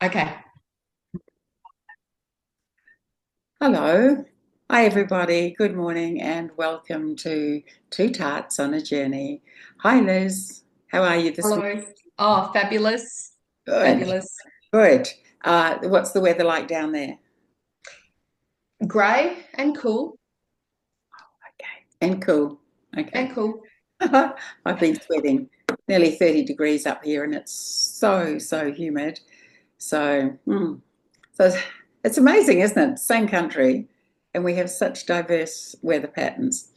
Okay. Hello. Hi, everybody. Good morning and welcome to Two Tarts on a Journey. Hi, Liz. How are you this morning? Hello. Oh, fabulous. Good. Fabulous. Good. What's the weather like down there? Grey and cool Okay. And cool. Okay. and cool. I've been sweating nearly 30 degrees up here and it's so humid. So it's amazing, isn't it? Same country and we have such diverse weather patterns.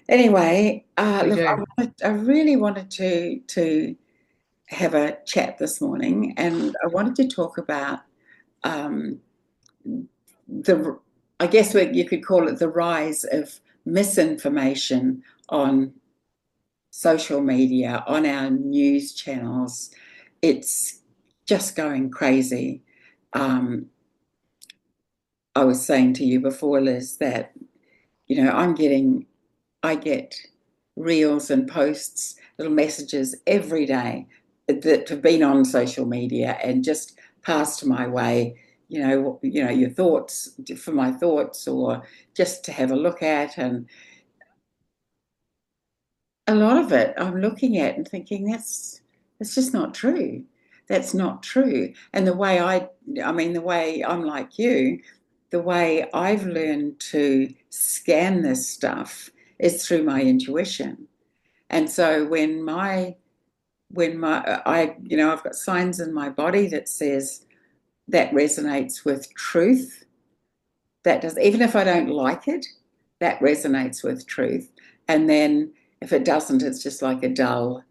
Anyway, We look, do. I really wanted to have a chat this morning, and I wanted to talk about um, the, I guess what you could call it the rise of misinformation on social media, on our news channels. It's just going crazy. Um, I was saying to you before, Liz, that I get reels and posts, little messages every day that have been on social media and just passed my way. Your thoughts for my thoughts, or just to have a look at, and a lot of it I'm looking at and thinking that's just not true. That's not true. And the way I'm like you, the way I've learned to scan this stuff is through my intuition. And so I've got signs in my body that says that resonates with truth. That does, even if I don't like it, that resonates with truth. And then if it doesn't, it's just like a dull,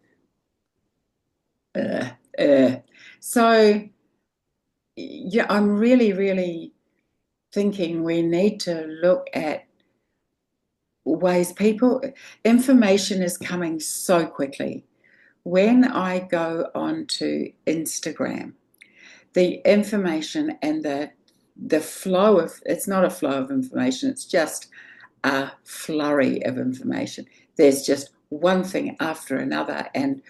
uh, uh. So yeah, I'm really thinking we need to look at ways information is coming so quickly. When I go onto Instagram, the information and the flow of it's not a flow of information, it's just a flurry of information. There's just one thing after another. And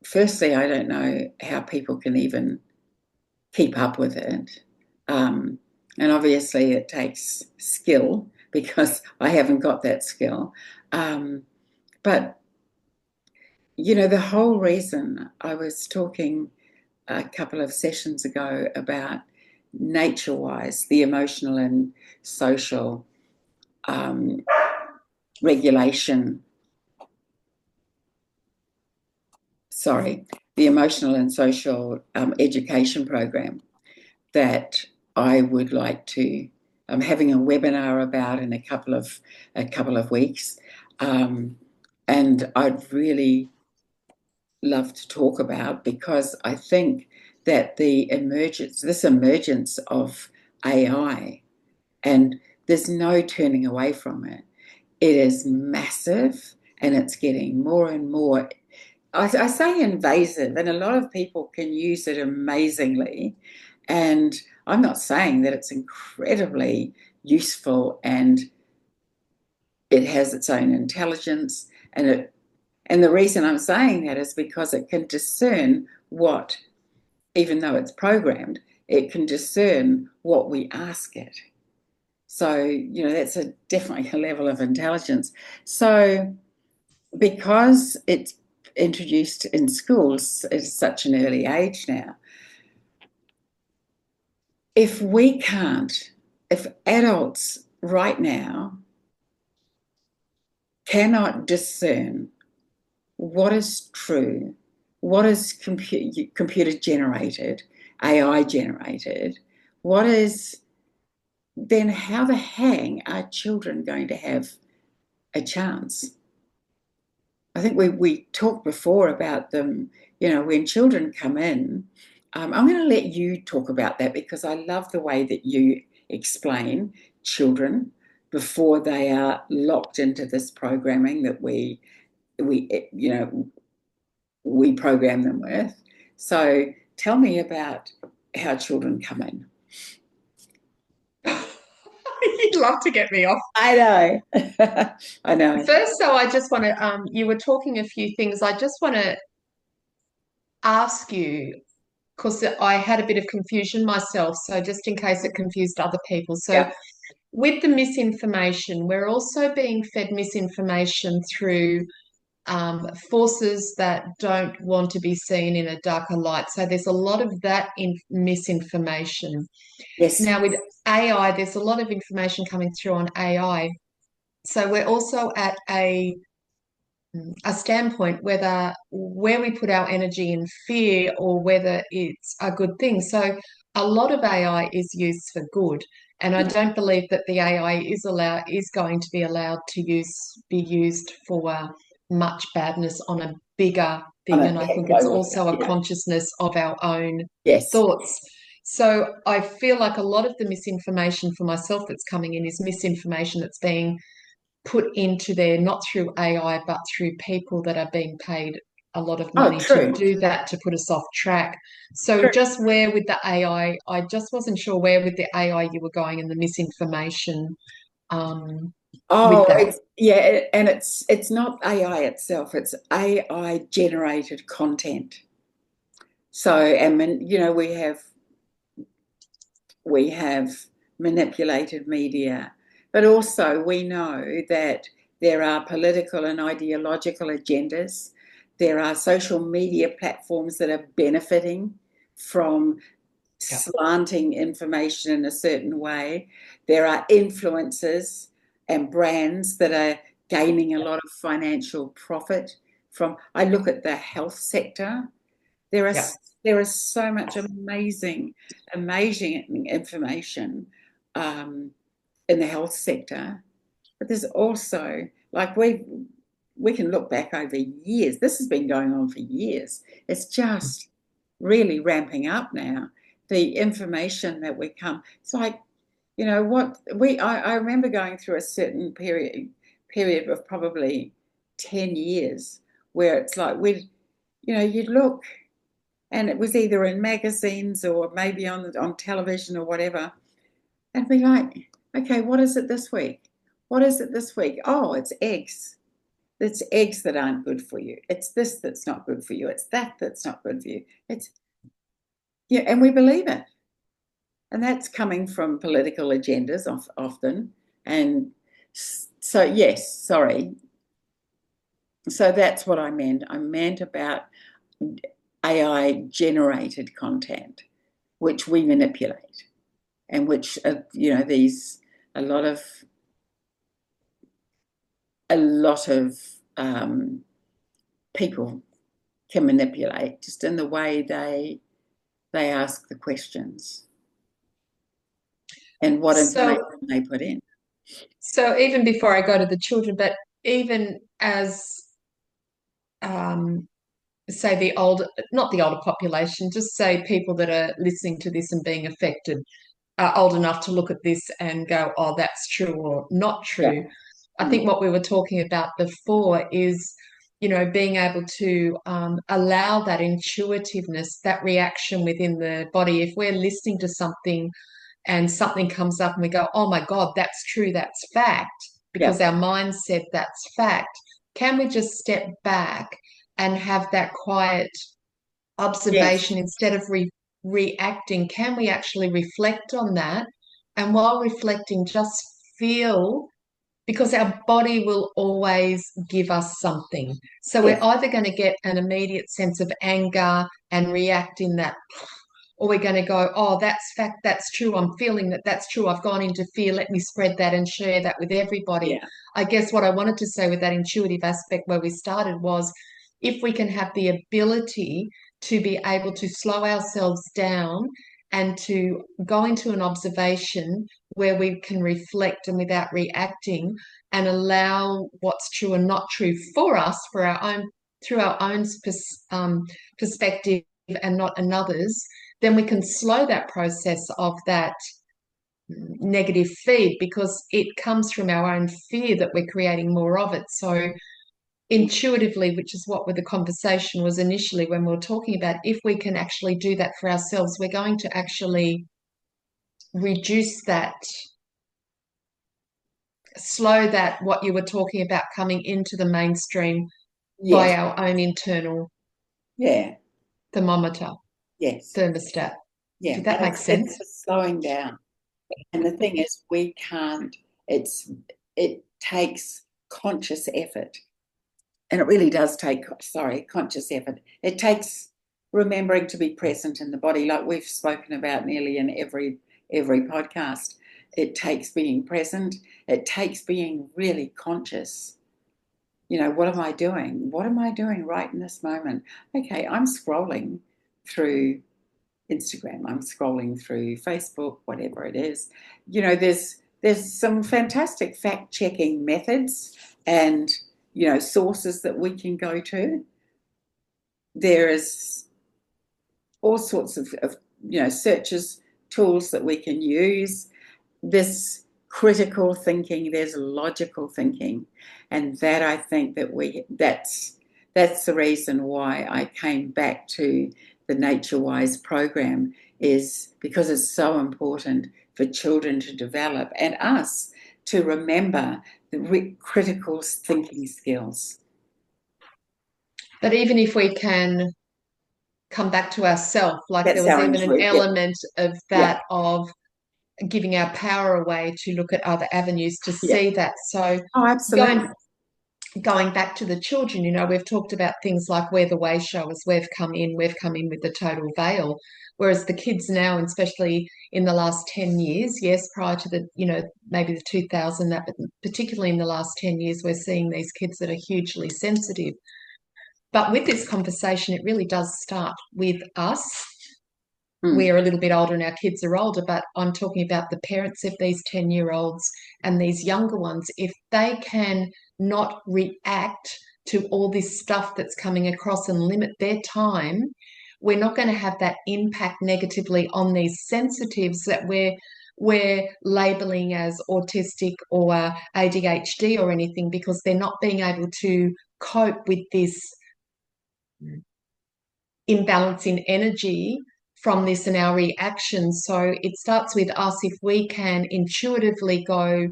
firstly, I don't know how people can even keep up with it. Um, and obviously, it takes skill because I haven't got that skill. But, the whole reason I was talking a couple of sessions ago about nature wise, the emotional and social um, regulation, sorry, the emotional and social education program that I would like to. I'm having a webinar about in a couple of weeks, um, and I'd really love to talk about because I think that this emergence of AI, and there's no turning away from it. It is massive, and it's getting more and more. I say invasive, and a lot of people can use it amazingly. And I'm not saying that it's incredibly useful and it has its own intelligence. And the reason I'm saying that is because it can discern what, even though it's programmed, it can discern what we ask it. So, that's definitely a level of intelligence. So, because it's introduced in schools at such an early age now, if we can't, if adults right now cannot discern what is true, what is computer generated, AI generated, what is, then how the hang are children going to have a chance? I think we talked before about them, when children come in. I'm going to let you talk about that because I love the way that you explain children before they are locked into this programming that we we program them with. So tell me about how children come in. You'd love to get me off. I know. I know. First, though, I just want to, you were talking a few things. I just want to ask you, because I had a bit of confusion myself. So just in case it confused other people. So Yeah. with the misinformation, we're also being fed misinformation through forces that don't want to be seen in a darker light. So there's a lot of that in misinformation. Yes. Now with AI, there's a lot of information coming through on AI. So we're also at a standpoint where we put our energy in fear or whether it's a good thing. So a lot of AI is used for good. And I Yeah. don't believe that the AI is going to be allowed to be used for much badness on a bigger On thing. a And I think it's global scale. also a Yeah. consciousness of our own Yes. thoughts. So I feel like a lot of the misinformation for myself that's coming in is misinformation that's being put into there, not through AI, but through people that are being paid a lot of Oh, money to true. do that, to put us off track. So True. just where with the AI, I just wasn't sure where with the AI you were going and the misinformation um, with Oh, that. it's yeah, and it's not AI itself, it's AI generated content. So, and we have manipulated media, but also we know that there are political and ideological agendas. There are social media platforms that are benefiting from Yeah. slanting information in a certain way. There are influencers and brands that are gaining a lot of financial profit from. I look at the health sector. There are Yeah. there is so much amazing information in the health sector, but there's also like we can look back over years. This has been going on for years. It's just really ramping up now. The information that we come, it's like, what I remember going through a certain period of probably 10 years where it's like you'd look and it was either in magazines or maybe on television or whatever, and be like, okay, what is it this week? What is it this week? Oh, it's eggs. It's eggs that aren't good for you. It's this that's not good for you. It's that that's not good for you. It's yeah, and we believe it, and that's coming from political agendas often. And so, yes, sorry. So that's what I meant. I meant about AI generated content, which we manipulate, and which these a lot of a lot of people can manipulate just in the way they ask the questions and what information So, they put in. so even before I go to the children, but even as um, say not the older population, just say people that are listening to this and being affected are old enough to look at this and go, oh, that's true or not Yeah. true. I Mm. think what we were talking about before is, being able to allow that intuitiveness, that reaction within the body. If we're listening to something and something comes up and we go, oh my God, that's true, that's fact, Yeah. because our mind said that's fact, can we just step back and have that quiet Yes. observation instead of reacting? Can we actually reflect on that? And while reflecting, just feel, because our body will always give us something. So we're Yes. either going to get an immediate sense of anger and react in that, or we're going to go, oh, that's fact, that's true, I'm feeling that that's true, I've gone into fear, let me spread that and share that with everybody. Yeah. I guess what I wanted to say with that intuitive aspect where we started was, if we can have the ability to be able to slow ourselves down and to go into an observation where we can reflect and without reacting and allow what's true and not true for us, for our own, through our own perspective and not another's, then we can slow that process of that negative feed, because it comes from our own fear that we're creating more of it. So intuitively, which is what the conversation was initially when we were talking about, if we can actually do that for ourselves, we're going to actually reduce that, slow that, what you were talking about coming into the mainstream by Yes. our own internal Yeah. thermometer. Yes. thermostat. Yeah. Did that And make it's sense? the slowing down. And the thing is, we can't, it takes conscious effort. And it really does take, sorry, conscious effort. It takes remembering to be present in the body, like we've spoken about nearly in every podcast. It takes being present. It takes being really conscious. You know, what am I doing? What am I doing right in this moment? Okay, I'm scrolling through Instagram. I'm scrolling through Facebook, whatever it is. You know, there's some fantastic fact checking methods and sources that we can go to. There is all sorts of searches, tools that we can use. This critical thinking, there's logical thinking, and that I think that's the reason why I came back to the Nature Wise program, is because it's so important for children to develop and us to remember the critical thinking skills. But even if we can come back to ourselves, like there That's was our even an intuition. Yeah, element of yeah, that, of giving our power away to look at other avenues to yeah. see that. So Oh, absolutely. going back to the children, we've talked about things like We're the Way showers. We've come in with the total veil. Whereas the kids now, and especially in the last 10 years, yes, prior to the, maybe the 2000, but particularly in the last 10 years, we're seeing these kids that are hugely sensitive. But with this conversation, it really does start with us. Mm. We're a little bit older and our kids are older, but I'm talking about the parents of these 10-year-olds and these younger ones. If they can not react to all this stuff that's coming across and limit their time, we're not going to have that impact negatively on these sensitives that we're labeling as autistic or ADHD or anything, because they're not being able to cope with this imbalance in energy from this and our reactions. So it starts with us. If we can intuitively go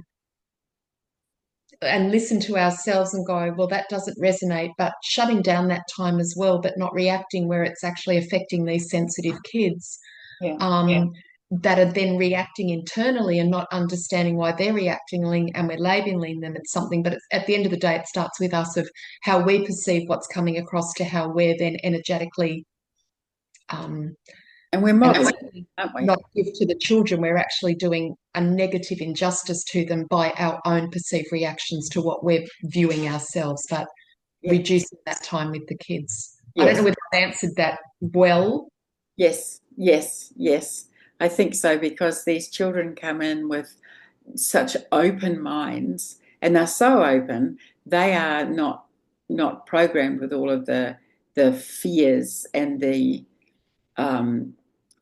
and listen to ourselves and go, well, that doesn't resonate, but shutting down that time as well, but not reacting where it's actually affecting these sensitive kids. Yeah. That are then reacting internally and not understanding why they're reacting, and we're labeling them as something. But at the end of the day, it starts with us, of how we perceive what's coming across to how we're then energetically um, And we're and modeling, certainly aren't we? not give to the children. We're actually doing a negative injustice to them by our own perceived reactions to what we're viewing ourselves, but Yeah. reducing that time with the kids. I don't know Yes. whether I've answered that well. Yes. Yes. Yes. I think so, because these children come in with such open minds, and they're so open. They are not programmed with all of the fears and the um,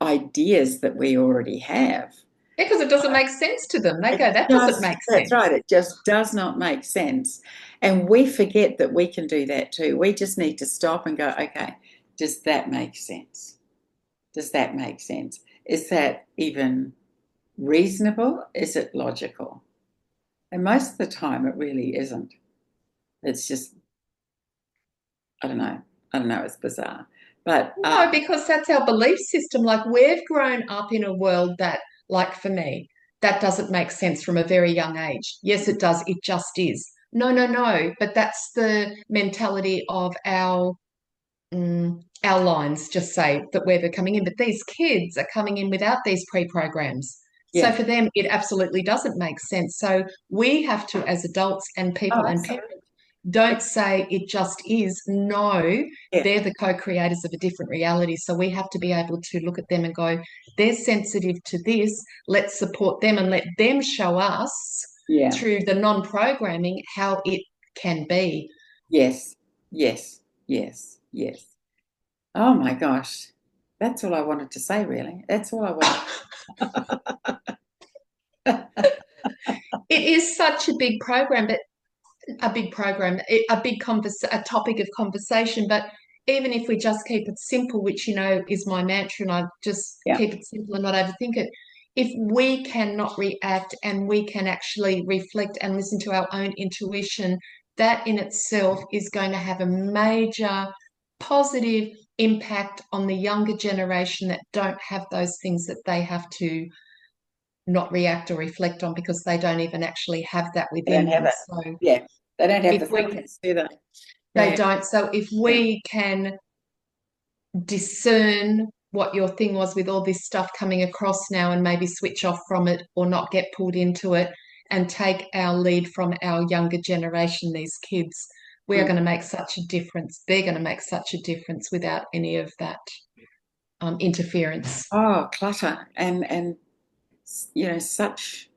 ideas that we already have. Because it doesn't make sense to them. They It go, that doesn't just, make that's sense. right. It just does not make sense. And we forget that we can do that too. We just need to stop and go, okay, does that make sense? Does that make sense? Is that even reasonable? Is it logical? And most of the time, it really isn't. It's just, I don't know. I don't know. It's bizarre. But No, because that's our belief system. Like, we've grown up in a world that, like for me, that doesn't make sense from a very young age. Yes, it does. It just is. No, no, no. But that's the mentality of our lines, just say that we're coming in. But these kids are coming in without these pre-programs. So yeah. for them, it absolutely doesn't make sense. So we have to, as adults and Oh, people and parents, absolutely. don't say it just is. No, Yeah. they're the co-creators of a different reality. So we have to be able to look at them and go, they're sensitive to this. Let's support them and let them show us Yeah. through the non-programming how it can be. Yes. Yes. Yes. Yes. Oh my gosh. That's all I wanted to say, really. That's all I wanted. It is such a big program, but a big program, a topic of conversation. But even if we just keep it simple, which is my mantra, and I just Yeah. keep it simple and not overthink it. If we cannot react and we can actually reflect and listen to our own intuition, that in itself is going to have a major positive impact on the younger generation that don't have those things that they have to not react or reflect on because they don't even actually have that They don't within have them. it. So Yeah, they don't have if the we filters, do they? they They, don't. So if yeah. we can discern what your thing was with all this stuff coming across now and maybe switch off from it or not get pulled into it and take our lead from our younger generation, these kids, we are Mm. going to make such a difference. They're going to make such a difference without any of that interference. Oh, clutter and such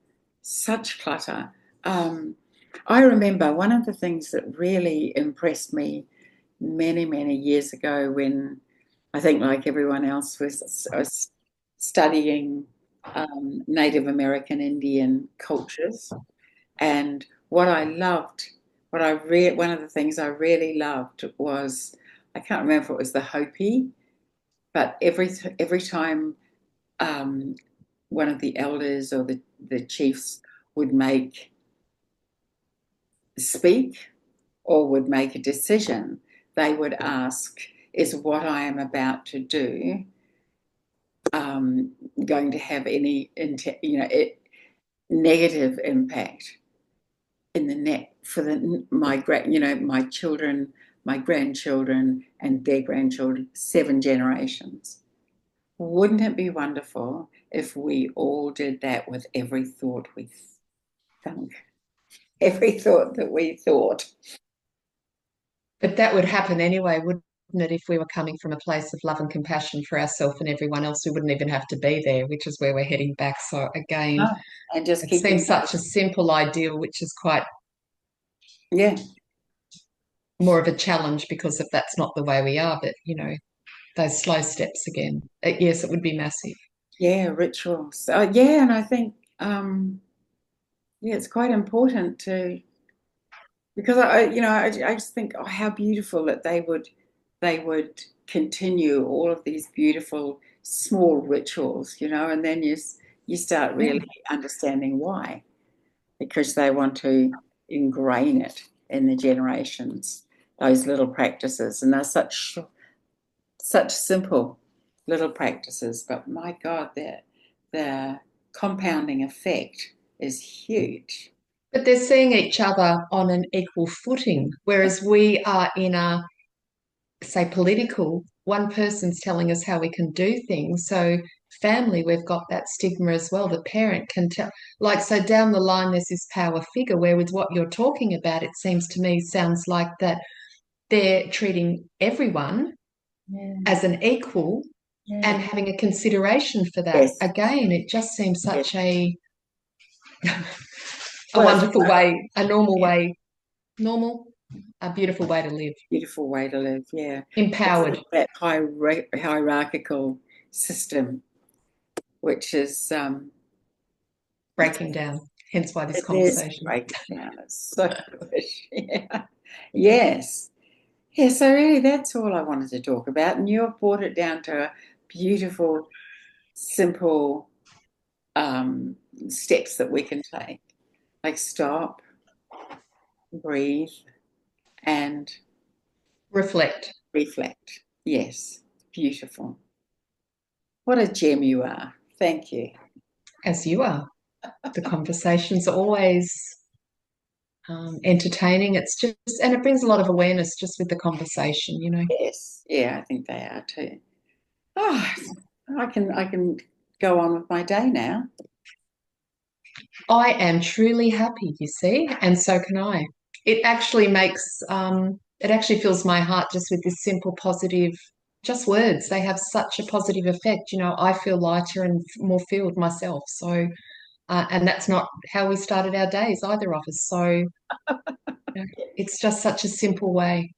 clutter. I remember one of the things that really impressed me many years ago when I think, like everyone else, was studying Native American Indian cultures. And what I loved, one of the things I really loved was, I can't remember if it was the Hopi, but every time um, one of the elders or the chiefs would speak or would make a decision, they would ask, is what I am about to do going to have any negative impact in the net for my children, my grandchildren, and their grandchildren, 7 generations. Wouldn't it be wonderful if we all did that with every thought we thunk, every thought that we thought? But that would happen anyway, wouldn't it? If we were coming from a place of love and compassion for ourselves and everyone else, we wouldn't even have to be there, which is where we're heading back. So again, No, and just it keeping seems those, such a simple ideal, which is quite yeah, more of a challenge because if that's not the way we are. But those slow steps again. Yes, it would be massive. yeah, rituals. Yeah, and I think yeah, it's quite important to, because I just think, oh, how beautiful that they would continue all of these beautiful small rituals, and then you start Yeah. really understanding why, because they want to ingrain it in the generations, those little practices, and they're such simple little practices, but my God, the compounding effect is huge. But they're seeing each other on an equal footing, whereas we are in a, say, political, one person's telling us how we can do things. So family, we've got that stigma as well. The parent can tell, like, so down the line, there's this power figure where with what you're talking about, it seems to me, sounds like that they're treating everyone Yeah, as an equal yeah. and having a consideration for that. Yes, Again, it just seems yes. such a Well, it's wonderful way, a normal yeah, way, normal, a beautiful way to live. beautiful way to live. Yeah, Empowered, that hierarchical system, which is breaking down. Hence why this it is conversation. breaking down. It's so good. Yeah. Yes. Yeah. So really, that's all I wanted to talk about, and you've brought it down to a beautiful, simple steps that we can take, like stop, breathe, and Reflect, reflect. Yes. Beautiful. What a gem you are. Thank you. as you are. The conversation's always entertaining. It's just, and it brings a lot of awareness just with the conversation. Yes. Yeah, I think they are too. Oh, I can go on with my day now. I am truly happy, you see, and so can I. It actually it actually fills my heart just with this simple, positive, just words. They have such a positive effect. I feel lighter and more filled myself. So, and that's not how we started our days, either of us. So, it's just such a simple way.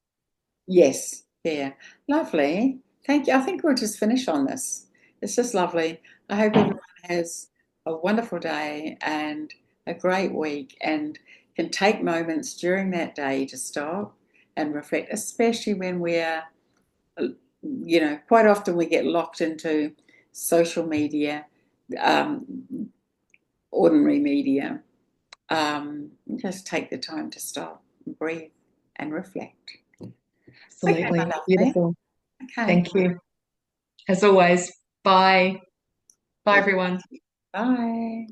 Yes. Yeah. Lovely. Thank you. I think we'll just finish on this. It's just lovely. I hope everyone has a wonderful day and a great week and can take moments during that day to stop and reflect, especially when we're, quite often we get locked into social media, um, ordinary media. Just take the time to stop, and breathe, and reflect. Okay, my Absolutely lovely. beautiful. Okay. Thank you. As always, bye. Bye, Well, everyone. bye.